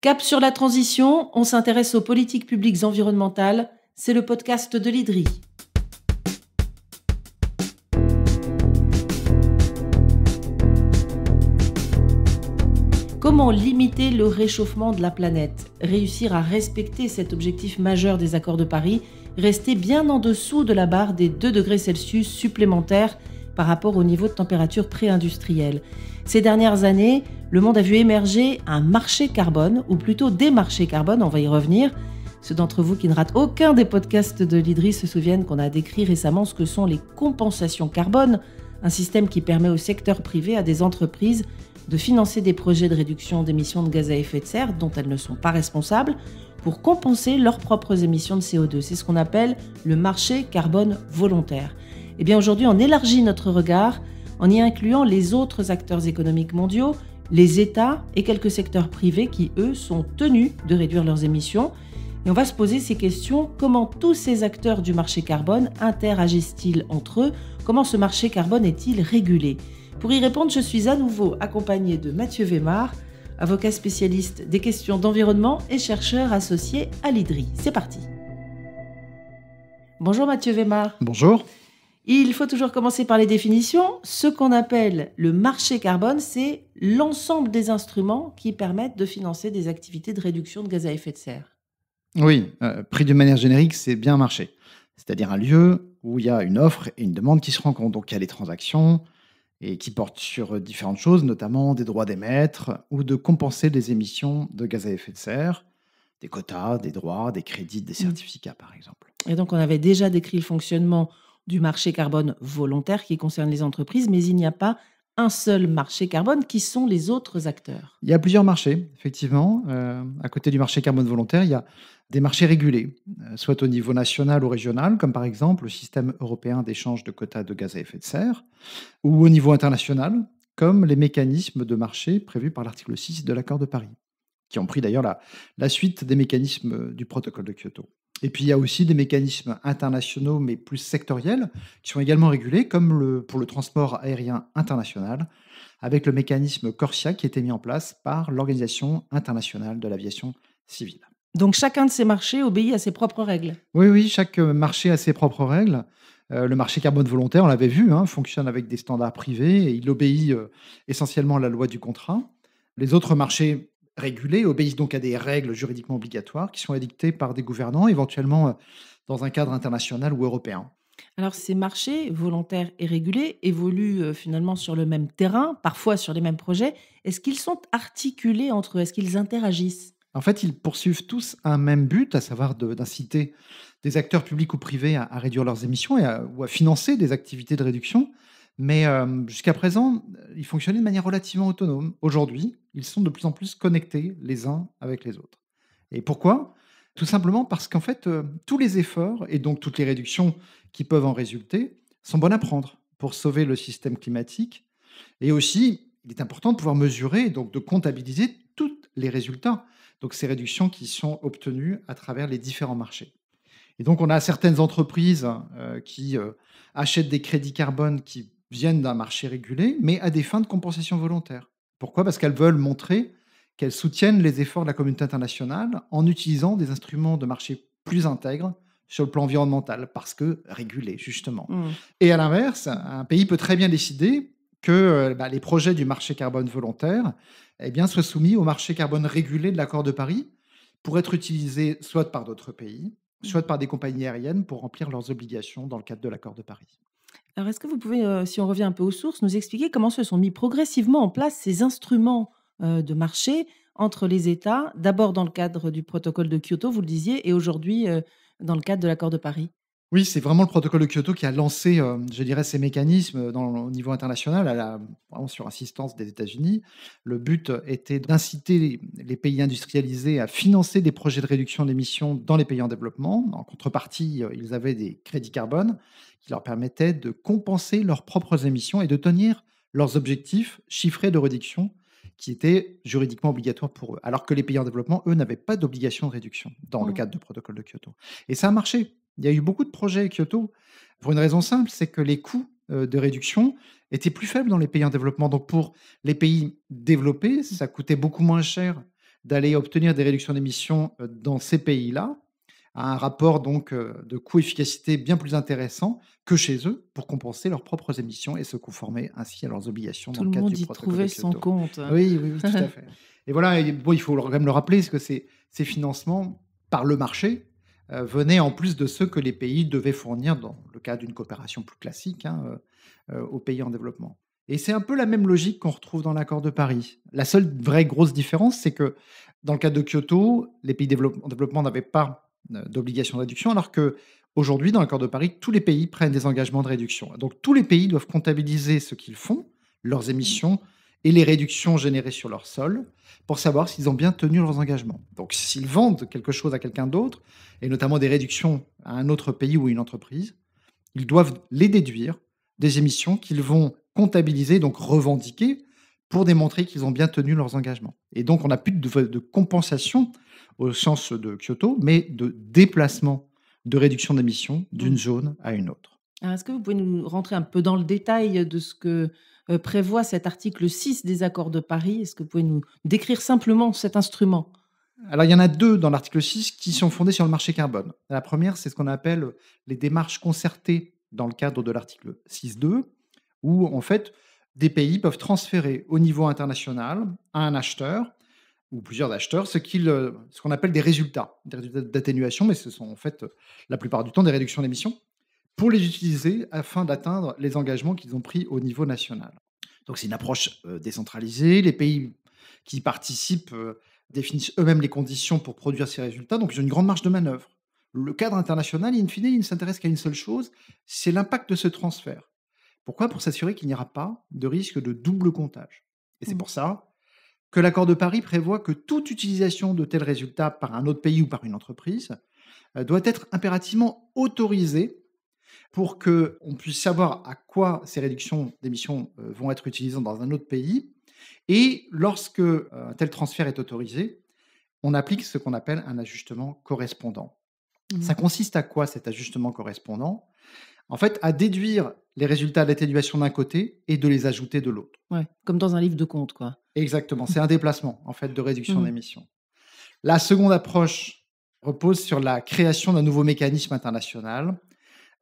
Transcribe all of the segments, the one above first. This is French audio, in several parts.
Cap sur la transition, on s'intéresse aux politiques publiques environnementales. C'est le podcast de l'IDRI. Comment limiter le réchauffement de la planète? Réussir à respecter cet objectif majeur des accords de Paris, rester bien en dessous de la barre des 2 degrés Celsius supplémentaires par rapport au niveau de température pré-industrielle. Ces dernières années, le monde a vu émerger un marché carbone, ou plutôt des marchés carbone, on va y revenir. Ceux d'entre vous qui ne ratent aucun des podcasts de l'IDRI se souviennent qu'on a décrit récemment ce que sont les compensations carbone, un système qui permet au secteur privé, à des entreprises, de financer des projets de réduction d'émissions de gaz à effet de serre dont elles ne sont pas responsables pour compenser leurs propres émissions de CO2. C'est ce qu'on appelle le marché carbone volontaire. Et bien aujourd'hui, on élargit notre regard en y incluant les autres acteurs économiques mondiaux, les États et quelques secteurs privés qui, eux, sont tenus de réduire leurs émissions. Et on va se poser ces questions: comment tous ces acteurs du marché carbone interagissent-ils entre eux? Comment ce marché carbone est-il régulé? Pour y répondre, je suis à nouveau accompagnée de Mathieu Weimar, avocat spécialiste des questions d'environnement et chercheur associé à l'IDRI. C'est parti. Bonjour Mathieu Weimar. Bonjour. Il faut toujours commencer par les définitions. Ce qu'on appelle le marché carbone, c'est l'ensemble des instruments qui permettent de financer des activités de réduction de gaz à effet de serre. Oui, pris d'une manière générique, c'est bien un marché. C'est-à-dire un lieu où il y a une offre et une demande qui se rencontrent. Donc il y a des transactions et qui portent sur différentes choses, notamment des droits d'émettre ou de compenser des émissions de gaz à effet de serre, des quotas, des droits, des crédits, des Mm. certificats par exemple. Et donc on avait déjà décrit le fonctionnement du marché carbone volontaire qui concerne les entreprises, mais il n'y a pas un seul marché carbone. Qui sont les autres acteurs? Il y a plusieurs marchés, effectivement. À côté du marché carbone volontaire, il y a des marchés régulés, soit au niveau national ou régional, comme par exemple le système européen d'échange de quotas de gaz à effet de serre, ou au niveau international, comme les mécanismes de marché prévus par l'article 6 de l'accord de Paris, qui ont pris d'ailleurs la suite des mécanismes du protocole de Kyoto. Et puis il y a aussi des mécanismes internationaux, mais plus sectoriels, qui sont également régulés, comme pour le transport aérien international, avec le mécanisme CORSIA qui a été mis en place par l'Organisation internationale de l'aviation civile. Donc chacun de ces marchés obéit à ses propres règles. Oui, oui, chaque marché a ses propres règles. Le marché carbone volontaire, on l'avait vu, hein, fonctionne avec des standards privés et il obéit essentiellement à la loi du contrat. Les autres marchés régulés obéissent donc à des règles juridiquement obligatoires qui sont édictées par des gouvernants, éventuellement dans un cadre international ou européen. Alors ces marchés volontaires et régulés évoluent finalement sur le même terrain, parfois sur les mêmes projets. Est-ce qu'ils sont articulés entre eux? Est-ce qu'ils interagissent? En fait, ils poursuivent tous un même but, à savoir d'inciter des acteurs publics ou privés à réduire leurs émissions ou à financer des activités de réduction. Mais jusqu'à présent, ils fonctionnaient de manière relativement autonome. Aujourd'hui, ils sont de plus en plus connectés les uns avec les autres. Et pourquoi? Tout simplement parce qu'en fait, tous les efforts et donc toutes les réductions qui peuvent en résulter sont bonnes à prendre pour sauver le système climatique. Et aussi, il est important de pouvoir mesurer et donc de comptabiliser tous les résultats. Donc ces réductions qui sont obtenues à travers les différents marchés. Et donc on a certaines entreprises qui achètent des crédits carbone qui viennent d'un marché régulé, mais à des fins de compensation volontaire. Pourquoi? Parce qu'elles veulent montrer qu'elles soutiennent les efforts de la communauté internationale en utilisant des instruments de marché plus intègres sur le plan environnemental, parce que régulés, justement. Hmm. Et à l'inverse, un pays peut très bien décider que les projets du marché carbone volontaire soient soumis au marché carbone régulé de l'accord de Paris pour être utilisés soit par d'autres pays, soit par des compagnies aériennes pour remplir leurs obligations dans le cadre de l'accord de Paris. Alors est-ce que vous pouvez, si on revient un peu aux sources, nous expliquer comment se sont mis progressivement en place ces instruments de marché entre les États, d'abord dans le cadre du protocole de Kyoto, vous le disiez, et aujourd'hui dans le cadre de l'accord de Paris? Oui, c'est vraiment le protocole de Kyoto qui a lancé, je dirais, ces mécanismes au niveau international, vraiment sur insistance des États-Unis. Le but était d'inciter les pays industrialisés à financer des projets de réduction d'émissions dans les pays en développement. En contrepartie, ils avaient des crédits carbone qui leur permettaient de compenser leurs propres émissions et de tenir leurs objectifs chiffrés de réduction qui étaient juridiquement obligatoires pour eux. Alors que les pays en développement, eux, n'avaient pas d'obligation de réduction dans le Mmh. cadre du protocole de Kyoto. Et ça a marché. Il y a eu beaucoup de projets à Kyoto pour une raison simple, c'est que les coûts de réduction étaient plus faibles dans les pays en développement. Donc pour les pays développés, ça coûtait beaucoup moins cher d'aller obtenir des réductions d'émissions dans ces pays-là, à un rapport donc de coût-efficacité bien plus intéressant que chez eux pour compenser leurs propres émissions et se conformer ainsi à leurs obligations dans Tout le le cadre monde du y protocole de trouvait son Kyoto. compte. Oui, oui, oui, tout à fait. Et voilà, et bon, il faut quand même le rappeler, parce que ces financements par le marché venaient en plus de ceux que les pays devaient fournir dans le cadre d'une coopération plus classique, hein, aux pays en développement. Et c'est un peu la même logique qu'on retrouve dans l'accord de Paris. La seule vraie grosse différence, c'est que dans le cadre de Kyoto, les pays en développement n'avaient pas d'obligation de réduction, alors que aujourd'hui, dans l'accord de Paris, tous les pays prennent des engagements de réduction. Donc tous les pays doivent comptabiliser ce qu'ils font, leurs Mmh. émissions et les réductions générées sur leur sol, pour savoir s'ils ont bien tenu leurs engagements. Donc s'ils vendent quelque chose à quelqu'un d'autre, et notamment des réductions à un autre pays ou une entreprise, ils doivent les déduire des émissions qu'ils vont comptabiliser, donc revendiquer, pour démontrer qu'ils ont bien tenu leurs engagements. Et donc, on n'a plus de compensation au sens de Kyoto, mais de déplacement de réduction d'émissions d'une Mmh. zone à une autre. Alors, est-ce que vous pouvez nous rentrer un peu dans le détail de ce que, prévoit cet article 6 des accords de Paris? Est-ce que vous pouvez nous décrire simplement cet instrument? Alors, il y en a deux dans l'article 6 qui sont fondés sur le marché carbone. La première, c'est ce qu'on appelle les démarches concertées dans le cadre de l'article 6.2, où en fait, des pays peuvent transférer au niveau international à un acheteur ou plusieurs acheteurs, ce qu'on appelle des résultats d'atténuation, mais ce sont en fait la plupart du temps des réductions d'émissions, pour les utiliser afin d'atteindre les engagements qu'ils ont pris au niveau national. Donc c'est une approche décentralisée. Les pays qui participent définissent eux-mêmes les conditions pour produire ces résultats, donc ils ont une grande marge de manœuvre. Le cadre international, in fine, il ne s'intéresse qu'à une seule chose, c'est l'impact de ce transfert. Pourquoi? Pour s'assurer qu'il n'y aura pas de risque de double comptage. Et c'est Mmh. pour ça que l'accord de Paris prévoit que toute utilisation de tels résultats par un autre pays ou par une entreprise doit être impérativement autorisée pour qu'on puisse savoir à quoi ces réductions d'émissions vont être utilisées dans un autre pays. Et lorsque un tel transfert est autorisé, on applique ce qu'on appelle un ajustement correspondant. Ça Mmh. consiste à quoi cet ajustement correspondant? En fait, à déduire les résultats de l'atténuation d'un côté et de les ajouter de l'autre. Ouais, comme dans un livre de comptes, quoi. Exactement, c'est un déplacement en fait de réduction Mmh. d'émissions. La seconde approche repose sur la création d'un nouveau mécanisme international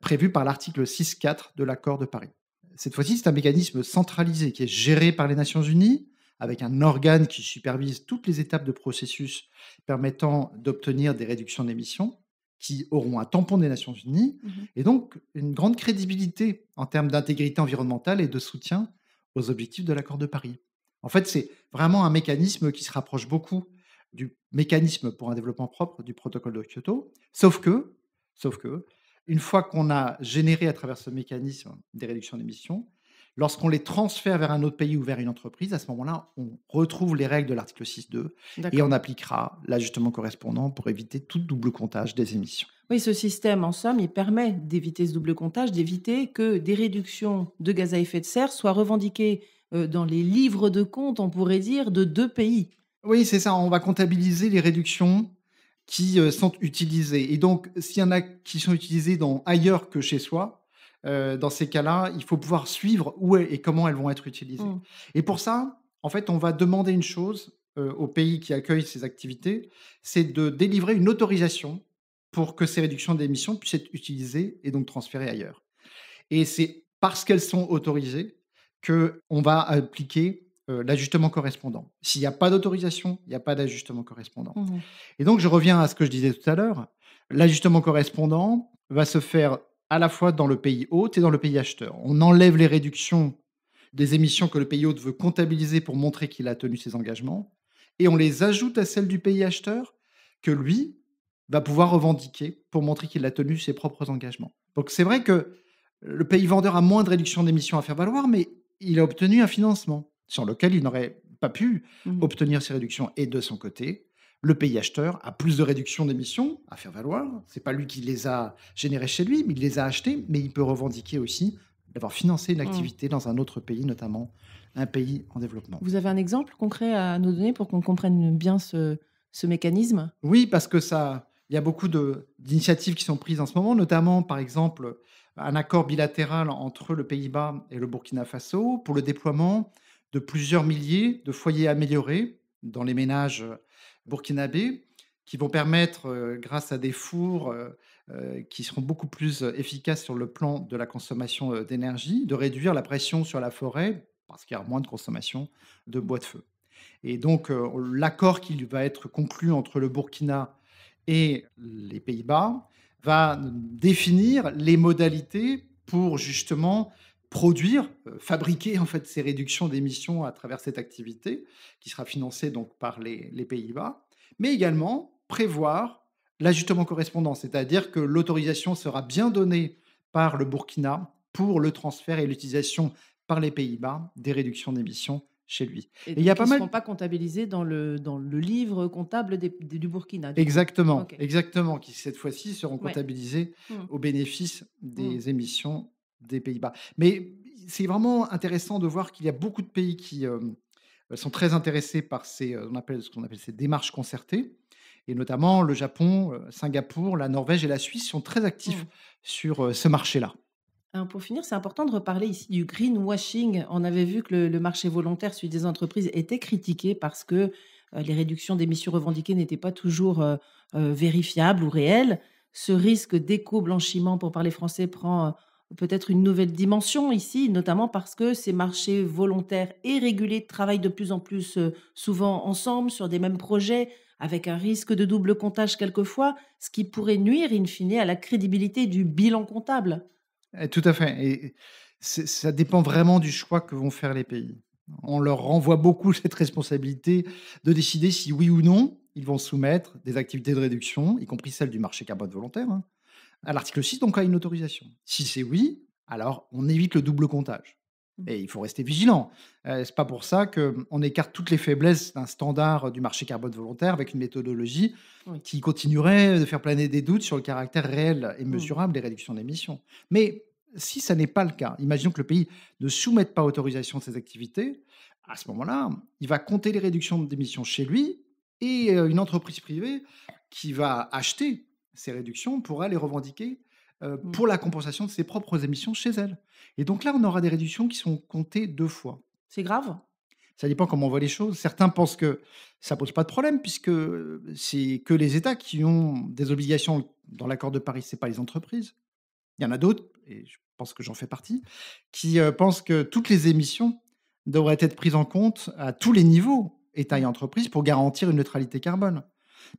prévu par l'article 6.4 de l'accord de Paris. Cette fois-ci, c'est un mécanisme centralisé qui est géré par les Nations Unies, avec un organe qui supervise toutes les étapes de processus permettant d'obtenir des réductions d'émissions, qui auront un tampon des Nations Unies, Mmh. et donc une grande crédibilité en termes d'intégrité environnementale et de soutien aux objectifs de l'accord de Paris. En fait, c'est vraiment un mécanisme qui se rapproche beaucoup du mécanisme pour un développement propre du protocole de Kyoto, sauf que, une fois qu'on a généré à travers ce mécanisme des réductions d'émissions, lorsqu'on les transfère vers un autre pays ou vers une entreprise, à ce moment-là, on retrouve les règles de l'article 6.2 et on D'accord. appliquera l'ajustement correspondant pour éviter tout double comptage des émissions. Oui, ce système, en somme, il permet d'éviter ce double comptage, d'éviter que des réductions de gaz à effet de serre soient revendiquées, dans les livres de compte, on pourrait dire, de 2 pays. Oui, c'est ça, on va comptabiliser les réductions qui sont utilisées. Et donc, s'il y en a qui sont utilisées ailleurs que chez soi, dans ces cas-là, il faut pouvoir suivre où et comment elles vont être utilisées. Mmh. Et pour ça, en fait, on va demander une chose aux pays qui accueillent ces activités, c'est de délivrer une autorisation pour que ces réductions d'émissions puissent être utilisées et donc transférées ailleurs. Et c'est parce qu'elles sont autorisées qu'on va appliquer l'ajustement correspondant. S'il n'y a pas d'autorisation, il n'y a pas d'ajustement correspondant. Mmh. Et donc, je reviens à ce que je disais tout à l'heure. L'ajustement correspondant va se faire à la fois dans le pays hôte et dans le pays acheteur. On enlève les réductions des émissions que le pays hôte veut comptabiliser pour montrer qu'il a tenu ses engagements et on les ajoute à celles du pays acheteur que lui va pouvoir revendiquer pour montrer qu'il a tenu ses propres engagements. Donc c'est vrai que le pays vendeur a moins de réduction d'émissions à faire valoir, mais il a obtenu un financement sur lequel il n'aurait pas pu Mmh. obtenir ces réductions. Et de son côté, le pays acheteur a plus de réductions d'émissions à faire valoir. C'est pas lui qui les a générées chez lui, mais il les a achetées, mais il peut revendiquer aussi d'avoir financé une Mmh. activité dans un autre pays, notamment un pays en développement. Vous avez un exemple concret à nous donner pour qu'on comprenne bien ce mécanisme? Oui, parce que ça il y a beaucoup d'initiatives qui sont prises en ce moment, notamment, par exemple, un accord bilatéral entre le Pays-Bas et le Burkina Faso pour le déploiement de plusieurs milliers de foyers améliorés dans les ménages burkinabés qui vont permettre, grâce à des fours qui seront beaucoup plus efficaces sur le plan de la consommation d'énergie, de réduire la pression sur la forêt parce qu'il y a moins de consommation de bois de feu. Et donc, l'accord qui va être conclu entre le Burkina et les Pays-Bas va définir les modalités pour justement produire, fabriquer en fait ces réductions d'émissions à travers cette activité qui sera financée donc par les Pays-Bas, mais également prévoir l'ajustement correspondant, c'est-à-dire que l'autorisation sera bien donnée par le Burkina pour le transfert et l'utilisation par les Pays-Bas des réductions d'émissions chez lui. Et Et il y donc, a ils pas ne mal. seront pas comptabilisés dans le livre comptable du Burkina, du coup. Exactement, Ok. exactement, qui cette fois-ci seront Ouais. comptabilisés Mm. au bénéfice Mm. des émissions des Pays-Bas. Mais c'est vraiment intéressant de voir qu'il y a beaucoup de pays qui sont très intéressés par ce qu'on appelle ces démarches concertées, et notamment le Japon, Singapour, la Norvège et la Suisse sont très actifs Mm. sur ce marché-là. Alors, pour finir, c'est important de reparler ici du greenwashing. On avait vu que le marché volontaire, celui des entreprises, était critiqué parce que les réductions d'émissions revendiquées n'étaient pas toujours vérifiables ou réelles. Ce risque d'éco-blanchiment, pour parler français, prend peut-être une nouvelle dimension ici, notamment parce que ces marchés volontaires et régulés travaillent de plus en plus souvent ensemble sur des mêmes projets, avec un risque de double comptage quelquefois, ce qui pourrait nuire in fine à la crédibilité du bilan comptable. Tout à fait, et ça dépend vraiment du choix que vont faire les pays. On leur renvoie beaucoup cette responsabilité de décider si oui ou non ils vont soumettre des activités de réduction, y compris celles du marché carbone volontaire, hein, à l'article 6, donc à une autorisation. Si c'est oui, alors on évite le double comptage. Et il faut rester vigilant. C'est pas pour ça qu'on écarte toutes les faiblesses d'un standard du marché carbone volontaire avec une méthodologie Oui. qui continuerait de faire planer des doutes sur le caractère réel et Mm. mesurable des réductions d'émissions. Mais si ça n'est pas le cas, imaginons que le pays ne soumette pas autorisation de ces activités, à ce moment-là, il va compter les réductions d'émissions chez lui, et une entreprise privée qui va acheter ces réductions pourra les revendiquer Mm. pour la compensation de ses propres émissions chez elle. Et donc là, on aura des réductions qui sont comptées 2 fois. C'est grave? Ça dépend comment on voit les choses. Certains pensent que ça pose pas de problème puisque, c'est que les États qui ont des obligations dans l'accord de Paris, c'est pas les entreprises. Il y en a d'autres, et je pense que j'en fais partie, qui, pensent que toutes les émissions devraient être prises en compte à tous les niveaux, État et Mmh. entreprises, pour garantir une neutralité carbone.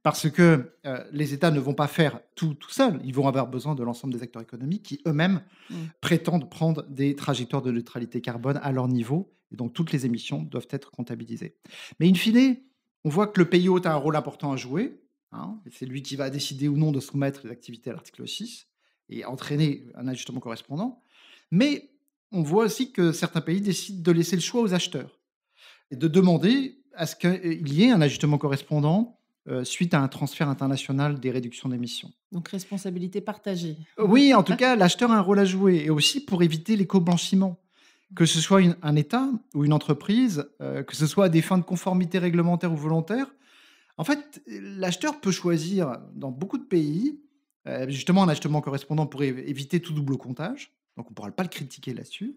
Parce que, les États ne vont pas faire tout seuls. Ils vont avoir besoin de l'ensemble des acteurs économiques qui eux-mêmes Mmh. prétendent prendre des trajectoires de neutralité carbone à leur niveau, et donc toutes les émissions doivent être comptabilisées. Mais in fine, on voit que le pays hôte a un rôle important à jouer, hein, et c'est lui qui va décider ou non de soumettre les activités à l'article 6 et entraîner un ajustement correspondant. Mais on voit aussi que certains pays décident de laisser le choix aux acheteurs et de demander à ce qu'il y ait un ajustement correspondant suite à un transfert international des réductions d'émissions. Donc responsabilité partagée. Oui, en tout cas, l'acheteur a un rôle à jouer, et aussi pour éviter l'éco-blanchiment. Que ce soit un État ou une entreprise, que ce soit à des fins de conformité réglementaire ou volontaire. En fait, l'acheteur peut choisir dans beaucoup de pays, justement un ajustement correspondant pour éviter tout double comptage. Donc on ne pourra pas le critiquer là-dessus.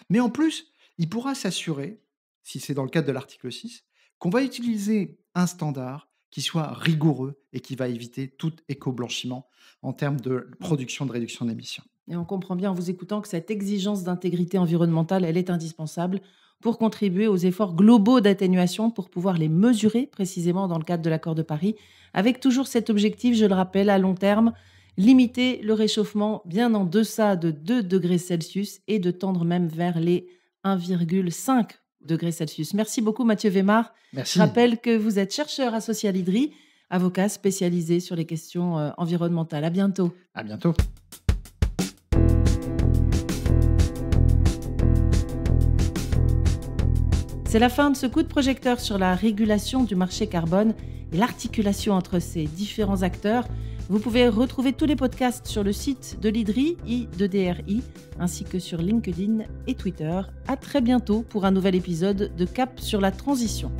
Mais en plus, il pourra s'assurer, si c'est dans le cadre de l'article 6, qu'on va utiliser un standard qui soit rigoureux et qui va éviter tout éco-blanchiment en termes de production de réduction d'émissions. Et on comprend bien en vous écoutant que cette exigence d'intégrité environnementale, elle est indispensable pour contribuer aux efforts globaux d'atténuation pour pouvoir les mesurer précisément dans le cadre de l'accord de Paris, avec toujours cet objectif, je le rappelle, à long terme, limiter le réchauffement bien en deçà de 2 degrés Celsius et de tendre même vers les 1,5 degrés Celsius. Merci beaucoup Mathieu Weimar. Je Merci. rappelle que vous êtes chercheur associé à l'IDRI, avocat spécialisé sur les questions environnementales. À bientôt. À bientôt. C'est la fin de ce coup de projecteur sur la régulation du marché carbone et l'articulation entre ces différents acteurs. Vous pouvez retrouver tous les podcasts sur le site de l'IDRI, I2DRI, ainsi que sur LinkedIn et Twitter. À très bientôt pour un nouvel épisode de Cap sur la transition.